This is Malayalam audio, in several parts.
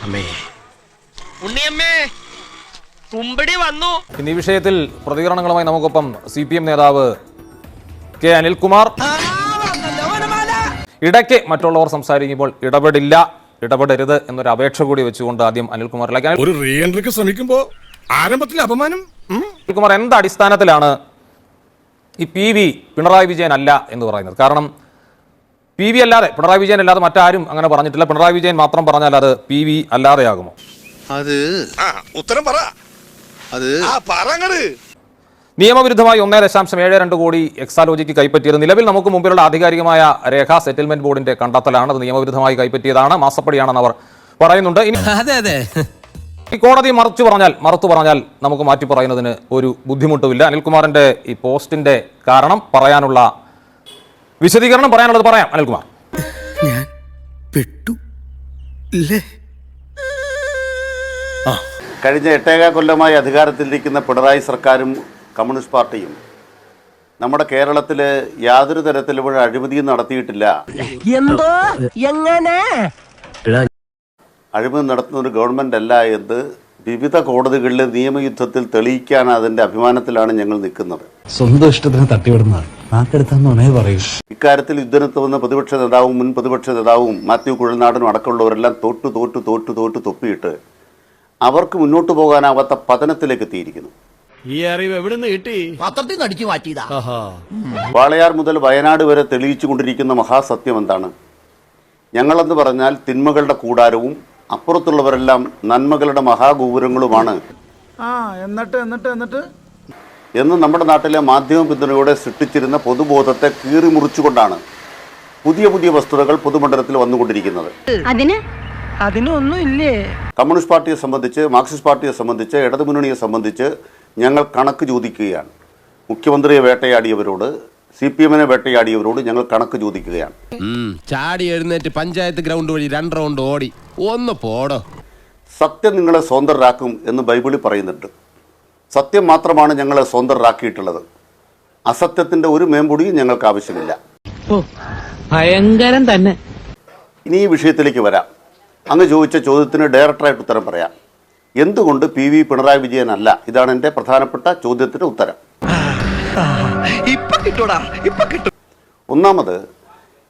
ഉണ്ണിയമ്മേ കുമ്പടി വന്നു. ഇന്ന് ഈ വിഷയത്തിൽ പ്രതികരണങ്ങളുമായി നമുക്കൊപ്പം CPM നേതാവ് കെ അനിൽകുമാർ. ഇടയ്ക്ക് മറ്റുള്ളവർ സംസാരിക്കുമ്പോൾ ഇടപെടരുത് എന്നൊരു അപേക്ഷ കൂടി വെച്ചുകൊണ്ട് ആദ്യം അനിൽകുമാറിലേക്ക്. ഒരു റീ എൻട്രിക്ക് ശ്രമിക്കുമ്പോൾ ആരംഭത്തിൽ അപമാനം. അനിൽകുമാർ, എന്ത് അടിസ്ഥാനത്തിലാണ് ഈ പിണറായി വിജയൻ അല്ല എന്ന് പറയുന്നത്? കാരണം അല്ലാതെ പിണറായി വിജയൻ അല്ലാതെ മറ്റാരും അങ്ങനെ പറഞ്ഞിട്ടില്ല. പിണറായി വിജയൻ മാത്രം പറഞ്ഞാൽ അത് അല്ലാതെയാകുമോ? അത് ഉത്തരം പറ. അത് നിയമവിരുദ്ധമായി 1.72 കോടി എക്സാലോജിക്ക് കൈപ്പറ്റിയത് നിലവിൽ നമുക്ക് മുമ്പിലുള്ള ആധികാരികമായ രേഖ സെറ്റിൽമെന്റ് ബോർഡിന്റെ കണ്ടെത്തലാണ്. അത് നിയമവിരുദ്ധമായി കൈപ്പറ്റിയതാണ്, മാസപ്പടിയാണെന്ന് അവർ പറയുന്നുണ്ട്. ഇനി ഈ കോടതി മറുത്തു പറഞ്ഞാൽ നമുക്ക് മാറ്റി പറയുന്നതിന് ഒരു ബുദ്ധിമുട്ടുമില്ല. അനിൽകുമാറിന്റെ ഈ പോസ്റ്റിന്റെ കാരണം പറയാനുള്ള വിശദീകരണം പറയാനുള്ളത് പറയാം. അനിൽകുമാർ, ഞാൻ പെട്ടു ഇല്ലേ? കഴിഞ്ഞ 8 കൊല്ലമായി അധികാരത്തിലിരിക്കുന്ന പിണറായി സർക്കാരും കമ്മ്യൂണിസ്റ്റ് പാർട്ടിയും നമ്മുടെ കേരളത്തിൽ യാതൊരു തരത്തിലും അഴിമതിയും നടത്തിയിട്ടില്ല. അഴിമതി നടത്തുന്ന ഒരു ഗവൺമെന്റ് അല്ല എന്ന് വിവിധ കോടതികളിൽ നിയമയുദ്ധത്തിൽ തെളിയിക്കാൻ അതിന്റെ അഭിമാനത്തിലാണ് ഞങ്ങൾ നിൽക്കുന്നത്. സ്വന്തം ഇഷ്ടത്തിന് തട്ടിവിടുന്നതാണ് പറയൂ. ഇക്കാര്യത്തിൽ യുദ്ധനത്ത് വന്ന പ്രതിപക്ഷ നേതാവും മുൻ പ്രതിപക്ഷ നേതാവും മാത്യു കുഴൽനാടനും അടക്കമുള്ളവരെല്ലാം തോറ്റു തൊപ്പിയിട്ട് അവർക്ക് മുന്നോട്ട് പോകാനാവാത്ത പതനത്തിലേക്ക് എത്തിയിരിക്കുന്നു. ഈ അറിവ് എവിടുന്ന് കിട്ടി? പത്രത്തിൽ അടിച്ചു മാറ്റിയതാ. വാളയാർ മുതൽ വയനാട് വരെ തെളിയിച്ചു കൊണ്ടിരിക്കുന്ന മഹാസത്യം എന്താണ്? ഞങ്ങളെന്ന് പറഞ്ഞാൽ തിന്മകളുടെ കൂടാരവും അപ്പുറത്തുള്ളവരെല്ലാം നന്മകളുടെ മഹാഗോപുരങ്ങളുമാണ് എന്ന് നമ്മുടെ നാട്ടിലെ മാധ്യമ പിന്തുണയോടെ സൃഷ്ടിച്ചിരുന്ന പൊതുബോധത്തെ കീറിമുറിച്ചുകൊണ്ടാണ് പുതിയ വസ്തുതകൾ പൊതുമണ്ഡലത്തിൽ വന്നുകൊണ്ടിരിക്കുന്നത്. കമ്മ്യൂണിസ്റ്റ് പാർട്ടിയെ സംബന്ധിച്ച്, മാർക്സിസ്റ്റ് പാർട്ടിയെ സംബന്ധിച്ച്, ഇടതുമുന്നണിയെ സംബന്ധിച്ച് ഞങ്ങൾ കണക്ക് ചോദിക്കുകയാണ്. മുഖ്യമന്ത്രിയെ വേട്ടയാടിയവരോട്, CPM-നെ വേട്ടയാടിയവരോട് ഞങ്ങൾ കണക്ക് ചോദിക്കുകയാണ്. ചാടി എഴുന്നേറ്റ് പഞ്ചായത്ത് ഗ്രൗണ്ട് വഴി 2 റൗണ്ട് ഓടി ഒന്ന് പോടോ. സത്യം നിങ്ങളെ സ്വതന്ത്രരാക്കും എന്ന് ബൈബിളിൽ പറയുന്നുണ്ട്. സത്യം മാത്രമാണ് ഞങ്ങളെ സ്വതന്ത്രരാക്കിയിട്ടുള്ളത്. അസത്യത്തിന്റെ ഒരു മേമ്പൊടിയും ഞങ്ങൾക്ക് ആവശ്യമില്ല. ഭയങ്കരം തന്നെ. ഇനി ഈ വിഷയത്തിലേക്ക് വരാം. അങ്ങ് ചോദിച്ച ചോദ്യത്തിന് ഡയറക്ടറായിട്ട് ഉത്തരം പറയാം. എന്തുകൊണ്ട് പിണറായി വിജയൻ അല്ല? ഇതാണ് എൻ്റെ പ്രധാനപ്പെട്ട ചോദ്യത്തിന് ഉത്തരം. ഒന്നാമത്,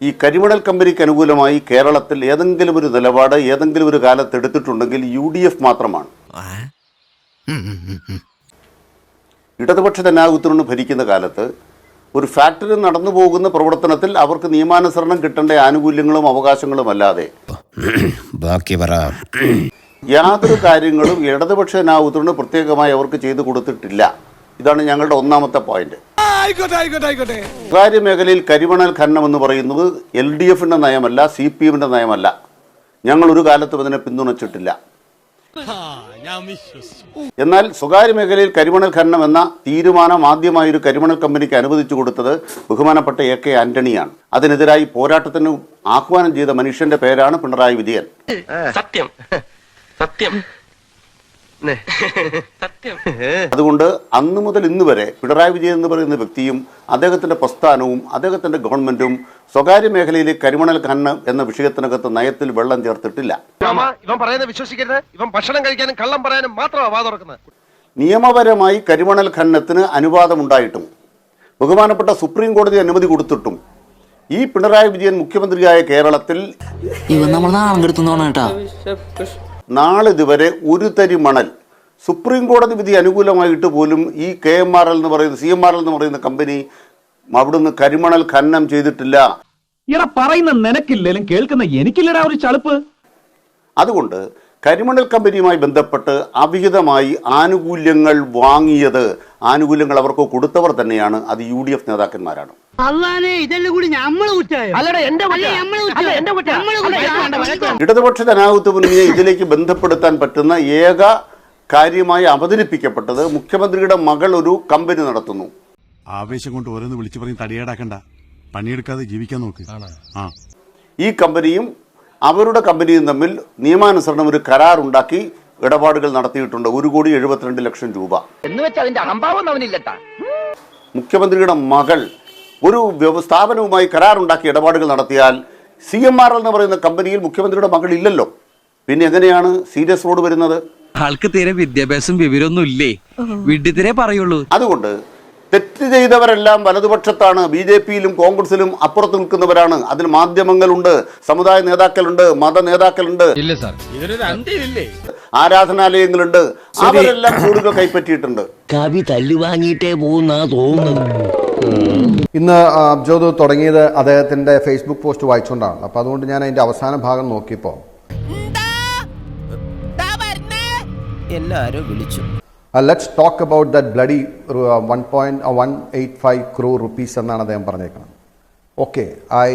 ഈ കരിമണൽ കമ്പനിക്ക് അനുകൂലമായി കേരളത്തിൽ ഏതെങ്കിലും ഒരു നിലപാട് ഏതെങ്കിലും ഒരു കാലത്ത് എടുത്തിട്ടുണ്ടെങ്കിൽ UDF മാത്രമാണ്. ഇടതുപക്ഷ ജനാധിപത്യത്തിന് ഭരിക്കുന്ന കാലത്ത് ഒരു ഫാക്ടറി നടന്നു പോകുന്ന പ്രവർത്തനത്തിൽ അവർക്ക് നിയമാനുസരണം കിട്ടേണ്ട ആനുകൂല്യങ്ങളും അവകാശങ്ങളും അല്ലാതെ യാതൊരു കാര്യങ്ങളും ഇടതുപക്ഷ ജനാധിപത്യത്തിന് പ്രത്യേകമായി അവർക്ക് ചെയ്തു കൊടുത്തിട്ടില്ല. ഇതാണ് ഞങ്ങളുടെ ഒന്നാമത്തെ പോയിന്റ്. സ്വകാര്യ മേഖലയിൽ കരിമണൽ ഖനനം എന്ന് പറയുന്നത് LDF-ന്റെ നയമല്ല, CPM-ന്റെ നയമല്ല. ഞങ്ങൾ ഒരു കാലത്തും അതിനെ പിന്തുണച്ചിട്ടില്ല. എന്നാൽ സ്വകാര്യ മേഖലയിൽ കരിമണൽ ഖനനം എന്ന തീരുമാനം ആദ്യമായി ഒരു കരിമണൽ കമ്പനിക്ക് അനുവദിച്ചു കൊടുത്തത് ബഹുമാനപ്പെട്ട AK ആന്റണിയാണ്. അതിനെതിരായി പോരാട്ടത്തിന് ആഹ്വാനം ചെയ്ത മനുഷ്യന്റെ പേരാണ് പിണറായി വിജയൻ. സത്യം സത്യം സത്യം. അതുകൊണ്ട് അന്നു മുതൽ ഇന്ന് വരെ പിണറായി വിജയൻ എന്ന് പറയുന്ന വ്യക്തിയും അദ്ദേഹത്തിന്റെ പ്രസ്ഥാനവും അദ്ദേഹത്തിന്റെ ഗവൺമെന്റും സ്വകാര്യ മേഖലയിലെ കരിമണൽ ഖനനം എന്ന വിഷയത്തിനകത്ത് നയത്തിൽ വെള്ളം ചേർത്തിട്ടില്ല. ഇവൻ പറയുന്നത് വിശ്വസിക്കരുത്. ഇവൻ ഭക്ഷണം കഴിക്കാനും കള്ളം പറയാനും മാത്രമാണ് വാ തുറക്കുന്നത്. നിയമപരമായി കരിമണൽ ഖനനത്തിന് അനുവാദമുണ്ടായിട്ടും ബഹുമാനപ്പെട്ട സുപ്രീം കോടതി അനുമതി കൊടുത്തിട്ടും ഈ പിണറായി വിജയൻ മുഖ്യമന്ത്രിയായ കേരളത്തിൽ നാളിതുവരെ ഒരു തരി മണൽ സുപ്രീം കോടതി വിധി അനുകൂലമായിട്ട് പോലും ഈ CMRL എന്ന് പറയുന്ന കമ്പനി അവിടുന്ന് കരിമണൽ ഖനനം ചെയ്തിട്ടില്ല. പറയുന്ന നിനക്കില്ലേലും കേൾക്കുന്ന എനിക്കില്ലടാ ഒരു ചളുപ്പ്. അതുകൊണ്ട് കരിമണൽ കമ്പനിയുമായി ബന്ധപ്പെട്ട് അവിഹിതമായി ആനുകൂല്യങ്ങൾ വാങ്ങിയത്, ആനുകൂല്യങ്ങൾ അവർക്ക് കൊടുത്തവർ തന്നെയാണ്. അത് UDF നേതാക്കന്മാരാണ്. ഇടതുപക്ഷ ജനാധിപത്യ മുന്നണിയെ ഇതിലേക്ക് ബന്ധപ്പെടുത്താൻ പറ്റുന്ന ഏക കാര്യമായി അവതരിപ്പിക്കപ്പെട്ടത് മുഖ്യമന്ത്രിയുടെ മകൾ ഒരു കമ്പനി നടത്തുന്നു. ആവേശം കൊണ്ട് ഓരോന്ന് വിളിച്ചു പറഞ്ഞ് തടിയേടാക്കണ്ട, പണിയെടുക്കാതെ ജീവിക്കാൻ നോക്ക്. ഈ കമ്പനിയും അവരുടെ കമ്പനിയും തമ്മിൽ നിയമാനുസരണം ഒരു കരാർ ഉണ്ടാക്കി ഇടപാടുകൾ നടത്തിയിട്ടുണ്ട്. 1,72,00,000 രൂപ. മുഖ്യമന്ത്രിയുടെ മകൾ ഒരു സ്ഥാപനവുമായി കരാറുണ്ടാക്കി ഇടപാടുകൾ നടത്തിയാൽ CMRL എന്ന് പറയുന്ന കമ്പനിയിൽ മുഖ്യമന്ത്രിയുടെ മകൾ ഇല്ലല്ലോ. പിന്നെ എങ്ങനെയാണ് സീരിയസ് ഫ്രോഡ് വരുന്നത്? ആൾക്ക് തീരെ വിദ്യാഭ്യാസം വിവരമൊന്നും ഇല്ലേ, വിഡ്ഢിത്തിരെ പറയുള്ളൂ. അതുകൊണ്ട് തെറ്റ് ചെയ്തവരെല്ലാം വലതുപക്ഷത്താണ്, BJP-യിലും കോൺഗ്രസിലും അപ്പുറത്ത് നിൽക്കുന്നവരാണ്. അതിൽ മാധ്യമങ്ങളുണ്ട്, സമുദായ നേതാക്കളുണ്ട്, മത നേതാക്കളുണ്ട്, ഇതിനൊരു അന്ത്യമില്ലേ? ആരാധനാലയങ്ങളുണ്ട്. അവരെല്ലാം കൂടുതൽ കൈപ്പറ്റിയിട്ടുണ്ട്. കവി തല്ലുവാങ്ങിയിട്ടേ പോകുന്നാ തോന്നുന്നത്. ഇന്ന് അബ്ജോദ് തുടങ്ങിയത് അദ്ദേഹത്തിന്റെ ഫേസ്ബുക്ക് പോസ്റ്റ് വായിച്ചുകൊണ്ടാണ്. അപ്പോൾ അതുകൊണ്ട് ഞാൻ അതിന്റെ അവസാന ഭാഗം നോക്കിയപ്പോൾ എല്ലാരും വിളിച്ചു. Let's talk about that bloody 1.185 crore rupees എന്നാണ് അദ്ദേഹം പറഞ്ഞേക്കുന്നത്. Okay, I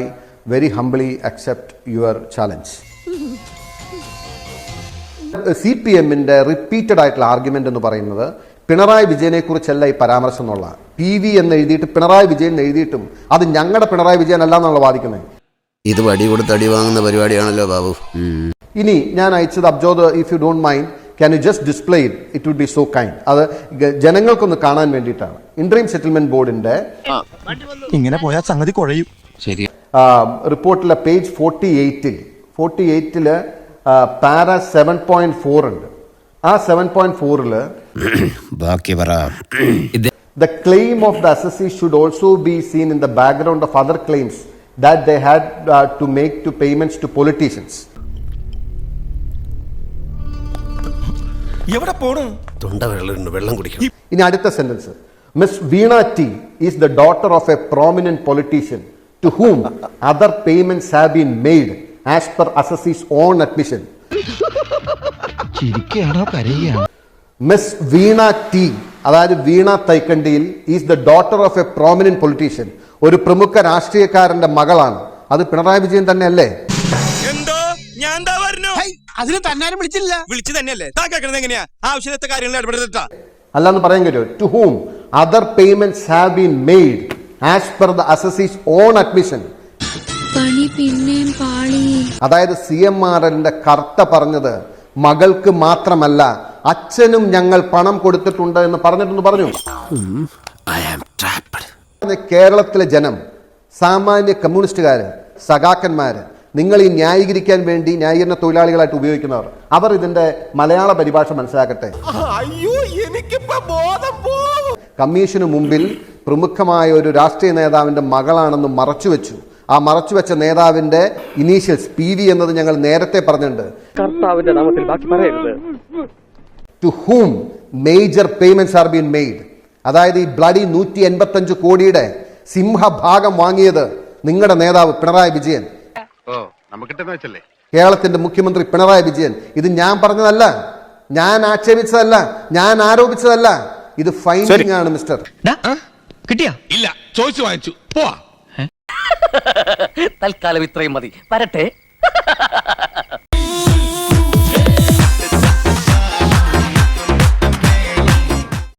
very humbly accept your challenge. CPM-ന്റെ റിപ്പീറ്റഡ് ആയിട്ടുള്ള ആർഗ്യുമെന്റ് എന്ന് പറയുന്നത് പിണറായി വിജയനെ കുറിച്ചല്ല ഈ പരാമർശം എന്നുള്ള, PV എന്ന് എഴുതിയിട്ട് പിണറായി വിജയൻ എഴുതിയിട്ടും അത് ഞങ്ങളുടെ പിണറായി വിജയൻ അല്ല എന്നുള്ള വാദിക്കുന്നത്. ഇത് വടി കൊടുത്ത് അടി വാങ്ങുന്ന പരിപാടിയാണല്ലോ ബാബു. ഇനി ഞാൻ അയച്ചത് അബ്ജോദ്, if you don't mind, can you just display it? It would be so kind. അത് ജനങ്ങൾക്കൊന്ന് കാണാൻ വേണ്ടിയിട്ടാണ്. ഇന്ററീം സെറ്റിൽമെന്റ് ബോർഡിന്റെ ഇങ്ങനെ പോയാൽ സംഗതി കുഴയും. ശരി. റിപ്പോർട്ടിലെ പേജ് 48-ല് പാര 7.4 ഉണ്ട്. ആ 7.4-ല് ബാക്കി പറ. the claim of the assessee should also be seen in the background of other claims that they had to make to payments to politicians. എവിടെ പോണു? തൊണ്ട വെള്ളം കുടിക്കണം. ഇനി അടുത്ത sentence, Miss Veena T is the daughter of a prominent politician to whom other payments have been made as per assessee's own admission. ചിരിക്കുകയാണോ കരയുകയാണോ? Miss Veena T, അതായത് Veena Thaikandiyil, is the daughter of a prominent politician, ഒരു പ്രമുഖ രാഷ്ട്രീയക്കാരന്റെ മകളാണ്. അത് പിണറായി വിജയൻ തന്നെ അല്ലേ? എന്തോ ഞാൻ എന്താ പറഞ്ഞു? അതിന് തന്നാരും വിളിച്ചില്ല. വിളിച്ചു തന്നെയല്ലേ? താ കേൾക്കണത് എങ്ങനെയാ? ആവശ്യത്തെ കാര്യങ്ങൾ ഇടപെടുത്താ അല്ലാന്ന് പറയാൻ കഴിയോ? To whom other payments have been made as per the assessees on admission. അതായത് CMRLന്റെ കർത്ത പറഞ്ഞത് മകൾക്ക് മാത്രമല്ല അച്ഛനും ഞങ്ങൾ പണം കൊടുത്തിട്ടുണ്ട് എന്ന് പറഞ്ഞിട്ടെന്ന് പറഞ്ഞു. കേരളത്തിലെ ജനം, സാമാന്യ കമ്മ്യൂണിസ്റ്റുകാര്, സഖാക്കന്മാര്, നിങ്ങൾ ഈ ന്യായീകരിക്കാൻ വേണ്ടി ന്യായീകരണ തൊഴിലാളികളായിട്ട് ഉപയോഗിക്കുന്നവർ, അവർ ഇതിന്റെ മലയാള പരിഭാഷ മനസ്സിലാക്കട്ടെ. അയ്യോ, എനിക്കിപ്പോ ബോധം പോകും. കമ്മീഷന് മുമ്പിൽ പ്രമുഖമായ ഒരു രാഷ്ട്രീയ നേതാവിന്റെ മകളാണെന്ന് മറച്ചുവെച്ചു. ആ മറച്ചുവെച്ച നേതാവിന്റെ ഇനീഷ്യൽസ് PV എന്നത് ഞങ്ങൾ നേരത്തെ പറഞ്ഞിട്ടുണ്ട്. കർത്താവിന്റെ നാമത്തിൽ ബാക്കി പറയരുത്. To whom major payments are been made. അതായത് ഈ ബ്ലഡി 185 കോടിയുടെ സിംഹഭാഗം വാങ്ങിയത് നിങ്ങളുടെ നേതാവ് പിണറായി വിജയൻ, കേരളത്തിന്റെ മുഖ്യമന്ത്രി പിണറായി വിജയൻ. ഇത് ഞാൻ പറഞ്ഞതല്ല, ഞാൻ ആക്ഷേപിച്ചതല്ല, ഞാൻ ആരോപിച്ചതല്ല. ഇത് ഫൈൻഡിംഗ് ആണ് മിസ്റ്റർ. കിട്ടിയാ? ഇല്ല, ചോദിച്ചു വാങ്ങിച്ചു. പോവാ. തൽക്കാലം ഇത്രയും മതി. വരട്ടെ.